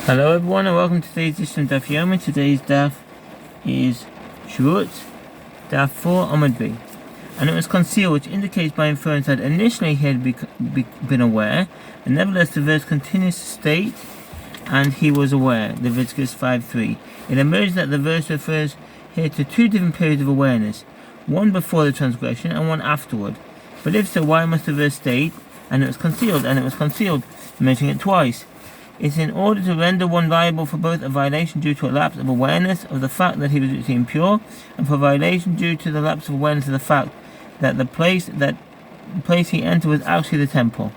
Hello everyone and welcome to today's edition of Daf Yomi. Today's Daf is Shavuot Daf 4 Amud B. And it was concealed, which indicates by inference that initially he had been aware, and nevertheless the verse continues to state, and he was aware, Leviticus 5:3. It emerged that the verse refers here to two different periods of awareness, one before the transgression and one afterward. But if so, why must the verse state, and it was concealed, mentioning it twice? It's in order to render one liable for both a violation due to a lapse of awareness of the fact that he was ritually impure, and for a violation due to the lapse of awareness of the fact that the place he entered was actually the temple.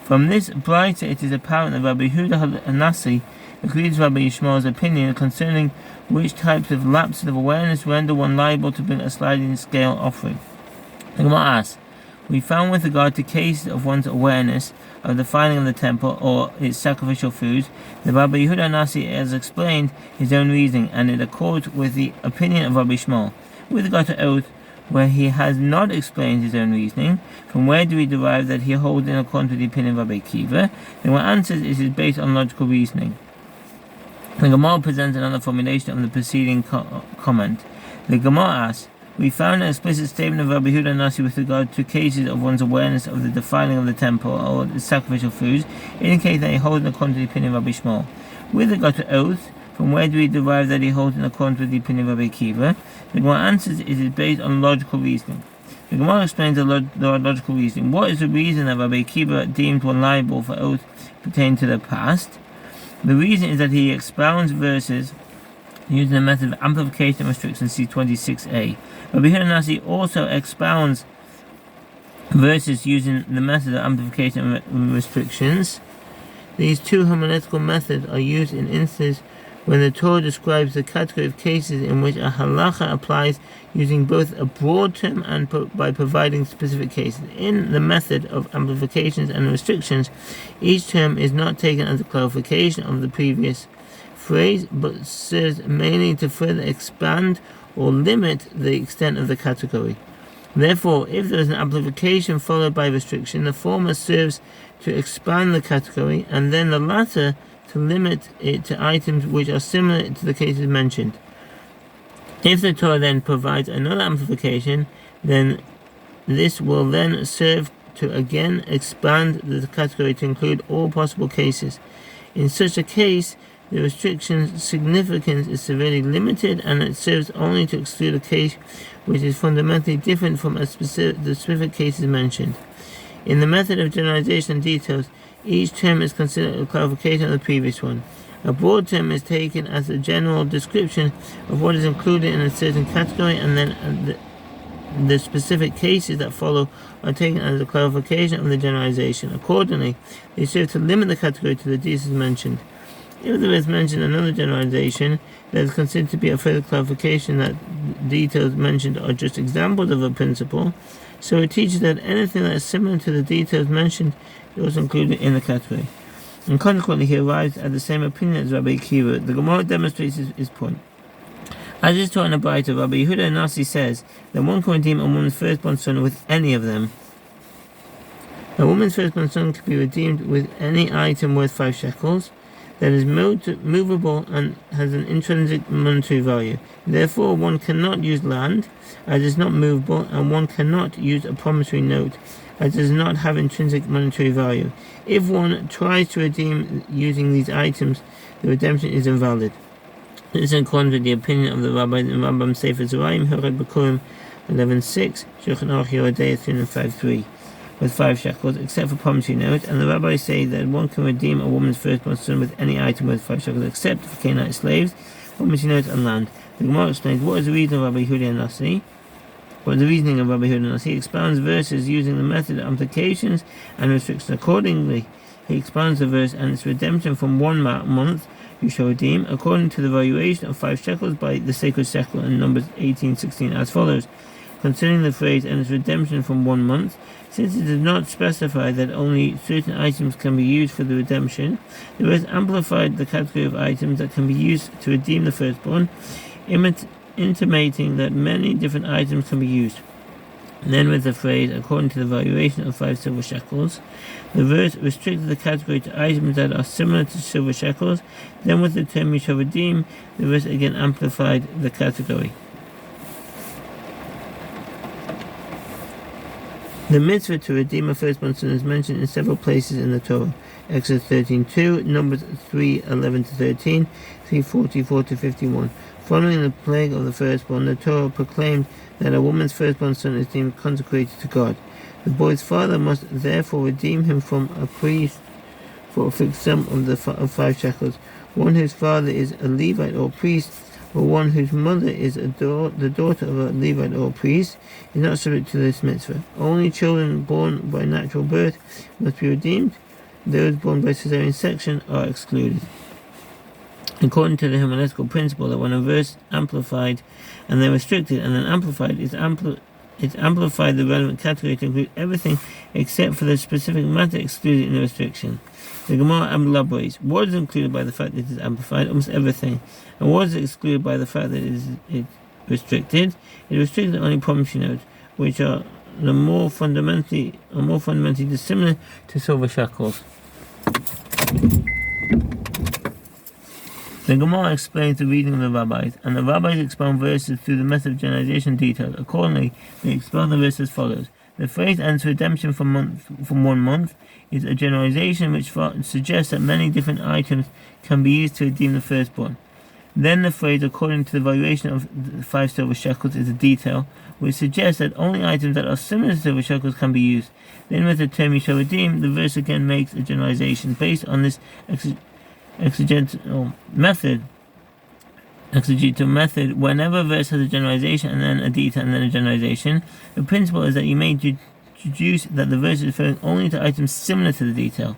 From this brighter, it is apparent that Rabbi Yehuda Hanassi agrees with Rabbi Yishmael's opinion concerning which types of lapses of awareness render one liable to bring a sliding scale offering. The Gemara asks, we found with regard to cases of one's awareness of the defiling of the temple or its sacrificial foods, that Rabbi Yehuda Nasi has explained his own reasoning, and it accords with the opinion of Rabbi Yishmael. With regard to oath, where he has not explained his own reasoning, from where do we derive that he holds in accordance with the opinion of Rabbi Akiva? Then what answers is based on logical reasoning. The Gemara presents another formulation of the preceding comment. The Gemara asks, we found an explicit statement of Rabbi Yehuda Nasi with regard to cases of one's awareness of the defiling of the temple or the sacrificial foods, indicating that he holds in accordance with the opinion of Rabbi Yishmael. With regard to oath, from where do we derive that he holds in accordance with the opinion of Rabbi Akiva? The Gemara answers it is based on logical reasoning. The Gemara explains the logical reasoning. What is the reason that Rabbi Akiva deemed one liable for oath pertaining to the past? The reason is that he expounds verses using the method of amplification and restriction, see 26a. Rabbi Yehuda Nasi also expounds verses using the method of amplification and restrictions. These two homiletical methods are used in instances when the Torah describes the category of cases in which a halacha applies using both a broad term and by providing specific cases. In the method of amplifications and restrictions, each term is not taken as a clarification of the previous phrase, but serves mainly to further expand or limit the extent of the category. Therefore, if there is an amplification followed by restriction, the former serves to expand the category, and then the latter to limit it to items which are similar to the cases mentioned. If the Torah then provides another amplification, then this will then serve to again expand the category to include all possible cases. In such a case, the restriction's significance is severely limited, and it serves only to exclude a case which is fundamentally different from the specific cases mentioned. In the method of generalization and details, each term is considered a clarification of the previous one. A broad term is taken as a general description of what is included in a certain category, and then the specific cases that follow are taken as a clarification of the generalization. Accordingly, they serve to limit the category to the details mentioned. If there is mentioned another generalization that is considered to be a further clarification that details mentioned are just examples of a principle, so it teaches that anything that is similar to the details mentioned is also included in the category. And consequently, he arrives at the same opinion as Rabbi Akiva. The Gemara demonstrates his point. As is taught in the Braita, Rabbi Yehuda Nasi says that one can redeem a woman's firstborn son with any of them. A woman's firstborn son can be redeemed with any item worth 5 shekels that is movable and has an intrinsic monetary value. Therefore, one cannot use land, as it is not movable, and one cannot use a promissory note, as it does not have intrinsic monetary value. If one tries to redeem using these items, the redemption is invalid. This is in accordance with the opinion of the rabbis in Rambam Sefer Zeraim, Herod Bekurim 11.6, Shulchan Aruch Yerodei 353. With 5 shekels, except for promissory notes, and the rabbis say that one can redeem a woman's firstborn son with any item worth 5 shekels, except for Canaanite slaves, promissory notes, and land. The Gemara explains what is the reason of Rabbi Yehuda Nasi. What is the reasoning of Rabbi Yehuda Nasi? He expounds verses using the method of implications and restrictions. Accordingly, he expounds the verse and its redemption from 1 month you shall redeem, according to the valuation of 5 shekels by the sacred shekel in Numbers 18:16 as follows. Concerning the phrase and its redemption from 1 month, since it does not specify that only certain items can be used for the redemption, the verse amplified the category of items that can be used to redeem the firstborn, intimating that many different items can be used. Then with the phrase, according to the valuation of 5 silver shekels, the verse restricted the category to items that are similar to silver shekels. Then with the term you shall redeem, the verse again amplified the category. The mitzvah to redeem a firstborn son is mentioned in several places in the Torah. Exodus 13:2, Numbers 3:11-13, 3:44-51. Following the plague of the firstborn, the Torah proclaimed that a woman's firstborn son is deemed consecrated to God. The boy's father must therefore redeem him from a priest for a fixed sum of 5 shekels. One whose father is a Levite or priest, or one whose mother is the daughter of a Levite or priest, is not subject to this mitzvah. Only children born by natural birth must be redeemed. Those born by cesarean section are excluded. According to the homiletical principle that when a verse amplified and then restricted and then amplified, it's amplified the relevant category to include everything except for the specific matter excluded in the restriction. The Gemara elaborates, what is included by the fact that it is amplified? Almost everything. And what is excluded by the fact that it is restricted? It is restricted only promissory notes, which are more fundamentally dissimilar to silver shekels. The Gemara explains the reading of the rabbis, and the rabbis expound verses through the method of generalization detailed. Accordingly, they expound the verse as follows. The phrase "and redemption from 1 month" is a generalization which suggests that many different items can be used to redeem the firstborn. Then the phrase "according to the valuation of 5 silver shekels" is a detail, which suggests that only items that are similar to silver shekels can be used. Then with the term "you shall redeem," the verse again makes a generalization. Based on this exegetical method, whenever a verse has a generalization and then a detail and then a generalization, the principle is that you may deduce that the verse is referring only to items similar to the detail.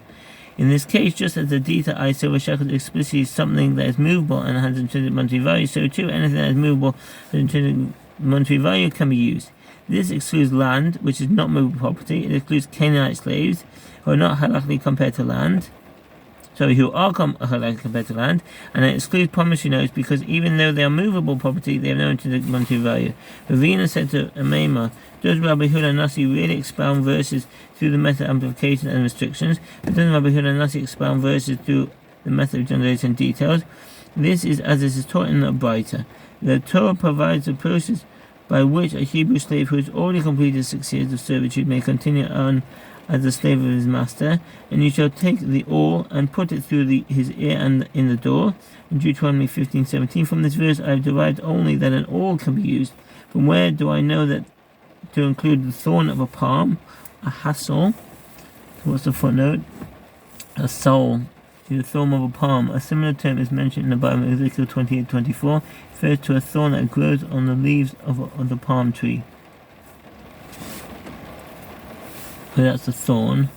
In this case, just as the detail I silver shekels explicitly is something that is movable and has intrinsic monetary value, so too anything that is movable and intrinsic monetary value can be used. This excludes land, which is not movable property. It excludes Canaanite slaves, who are not halachically compared to land. Who are halachically compared to land, and it excludes promissory notes because even though they are movable property, they have no intrinsic monetary value. Ravina said to Amema, does Rabbi Huda Nasi really expound verses through the method of amplification and restrictions? But doesn't Rabbi Huda Nasi expound verses through the method of generalization and details? This is as it is taught in the Braita. The Torah provides a process by which a Hebrew slave who has already completed 6 years of servitude may continue on as the slave of his master, and you shall take the awl and put it through his ear and in the door. In Deuteronomy 15:17, from this verse I have derived only that an awl can be used. From where do I know that to include the thorn of a palm, a hassle? What's the footnote? A soul, the thorn of a palm. A similar term is mentioned in the Bible, Ezekiel 28:24, refers to a thorn that grows on the leaves of the palm tree. So that's a thorn.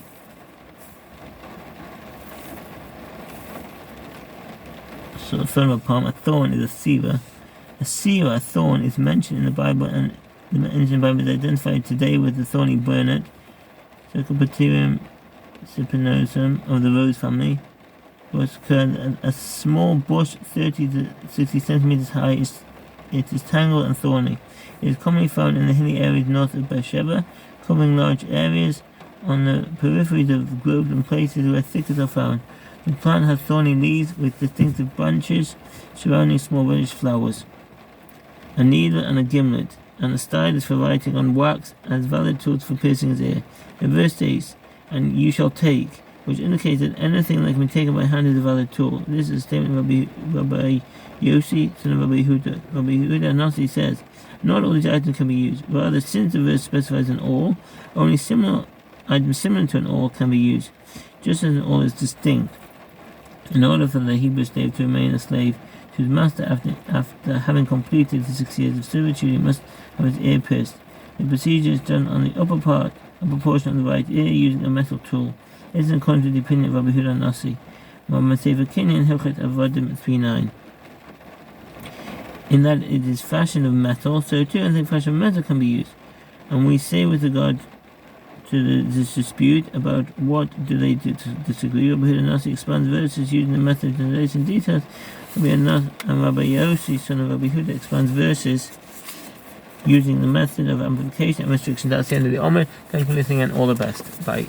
So a thorn of a palm. A thorn is a seera. A thorn, is mentioned in the Bible, and the ancient Bible is identified today with the thorny burnet, Cercosporium spinosum of the rose family. Was a small bush 30 to 60 centimeters high. It is tangled and thorny. It is commonly found in the hilly areas north of Beersheba, covering large areas on the peripheries of groves and places where thickets are found. The plant has thorny leaves with distinctive branches surrounding small reddish flowers. A needle and a gimlet, and a stylus for writing on wax as valid tools for piercing his ear. The verse states, "And you shall take," which indicates that anything that can be taken by hand is a valid tool. This is a statement of Rabbi Yossi, son of Rabbi Huda. Rabbi Huda Nasi says, not all these items can be used. Rather, since the verse specifies an awl, only items similar to an awl can be used, just as an awl is distinct. In order for the Hebrew slave to remain a slave to his master after having completed the 6 years of servitude, he must have his ear pierced. The procedure is done on the upper portion of the right ear using a metal tool. This is according to the opinion of Rabbi Huda Nasi. Muhammad Sefer Kinyan Hilchet Avodim 3:9. In that it is fashion of metal, so too anything fashion of metal can be used. And we say with regard to this dispute about what do they disagree, Rabbi Huda Nasi expands verses using the method of generalization details. And Rabbi Yossi, son of Rabbi Huda, expands verses using the method of amplification and restriction. That's the end of the Omer. Thank you for listening and all the best. Bye.